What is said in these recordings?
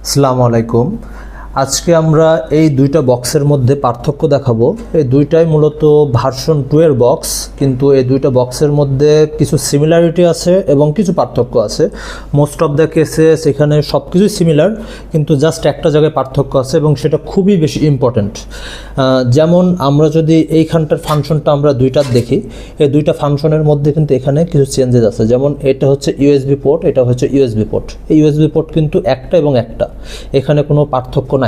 আসসালামু আলাইকুম। আজকে আমরা এই দুইটা বক্সের মধ্যে পার্থক্য দেখাবো। এই দুইটাই মূলত ভার্সন 2 এর বক্স, কিন্তু এই দুইটা বক্সের মধ্যে কিছু সিমিলারিটি আছে এবং কিছু পার্থক্য আছে। মোস্ট অফ দ্য কেসেস এখানে সব কিছুই সিমিলার, কিন্তু জাস্ট একটা জায়গায় পার্থক্য আছে এবং সেটা খুবই বেশি ইম্পর্ট্যান্ট। যেমন আমরা যদি এইখানটার ফাংশনটা আমরা দুইটার দেখি, এই দুইটা ফাংশনের মধ্যে কিন্তু এখানে কিছু চেঞ্জেস আছে। যেমন এটা হচ্ছে ইউএসবি পোর্ট, এটা হচ্ছে ইউএসবি পোর্ট। এই ইউএসবি পোর্ট কিন্তু একটা এবং একটা, এখানে কোনো পার্থক্য নাই।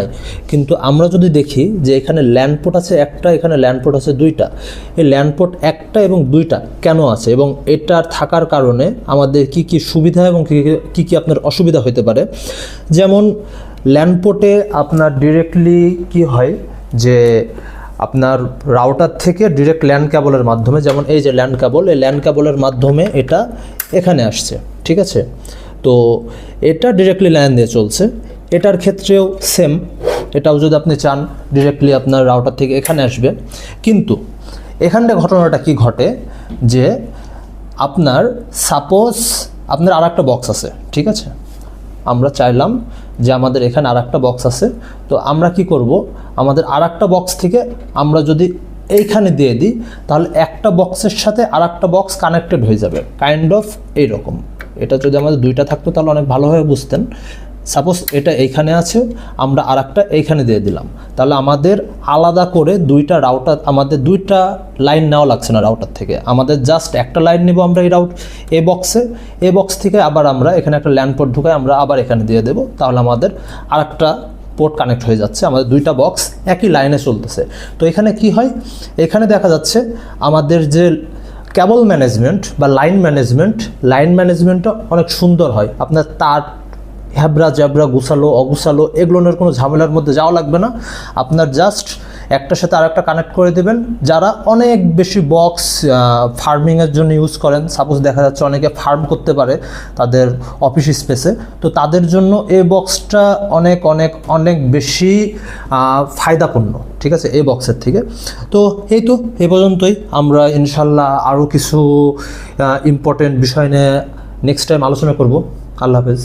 কিন্তু আমরা যদি দেখি যে এখানে ল্যান্ড পোর্ট আছে একটা, এখানে ল্যান্ড পোর্ট আছে দুইটা। এই ল্যান্ড পোর্ট একটা এবং দুইটা কেন আছে এবং এটার থাকার কারণে আমাদের কি কি সুবিধা এবং কি কি আপনার অসুবিধা হতে পারে। যেমন ল্যান্ড পোর্টে আপনার ডিরেক্টলি কি হয় যে আপনার রাউটার থেকে ডিরেক্ট ল্যান্ড কেবলের মাধ্যমে, যেমন এই যে ল্যান্ড কেবল, এই ল্যান্ড কেবলের মাধ্যমে এটা এখানে আসছে, ঠিক আছে। তো এটা ডিরেক্টলি ল্যান্ড দিয়ে চলছে। এটার ক্ষেত্রেও সেম, এটাও যদি আপনি চান ডিরেক্টলি আপনার রাউটার থেকে এখানে আসবে। কিন্তু এখানটা ঘটনাটা কি ঘটে যে আপনার সাপোজ আপনার আর একটা বক্স আছে, ঠিক আছে। আমরা চাইলাম যে আমাদের এখানে আর একটা বক্স আছে, তো আমরা কি করব, আমাদের আর একটা বক্স থেকে আমরা যদি এইখানে দিয়ে দিই তাহলে একটা বক্সের সাথে আর একটা বক্স কানেক্টেড হয়ে যাবে, কাইন্ড অফ এইরকম। এটা যদি আমাদের দুইটা থাকতো তাহলে অনেক ভালোভাবে বুঝতেন। সাপোজ এটা এইখানে আছে, আমরা আর একটা এইখানে দিয়ে দিলাম, তাহলে আমাদের আলাদা করে দুইটা রাউটার, আমাদের দুইটা লাইন নেওয়া লাগছে না রাউটার থেকে। আমাদের জাস্ট একটা লাইন নেব আমরা এই বক্সে, এই বক্স থেকে আবার আমরা এখানে একটা ল্যান্ড পোর্ট ঢুকাই, আমরা আবার এখানে দিয়ে দেবো, তাহলে আমাদের আর একটা পোর্ট কানেক্ট হয়ে যাচ্ছে। আমাদের দুইটা বক্স একই লাইনে চলতেছে। তো এখানে কি হয়, এখানে দেখা যাচ্ছে আমাদের যে কেবল ম্যানেজমেন্ট বা লাইন ম্যানেজমেন্টটা অনেক সুন্দর হয়। আপনার তার হ্যাবরা জ্যাবরা গুছালো অগুছালো এগুলোর কোনো ঝামেলার মধ্যে যাওয়া লাগবে না। আপনার জাস্ট একটার সাথে আরেকটা কানেক্ট করে দেবেন। যারা অনেক বেশি বক্স ফার্মিংয়ের জন্য ইউজ করেন, সাপোজ দেখা যাচ্ছে অনেকে ফার্ম করতে পারে তাদের অফিস স্পেসে, তো তাদের জন্য এই বক্সটা অনেক অনেক অনেক বেশি ফায়দাপূর্ণ, ঠিক আছে, এই বক্সের থেকে। তো এই পর্যন্তই। আমরা ইনশাল্লাহ আরও কিছু ইম্পর্টেন্ট বিষয় নিয়ে নেক্সট টাইম আলোচনা করব। আল্লাহ হাফেজ।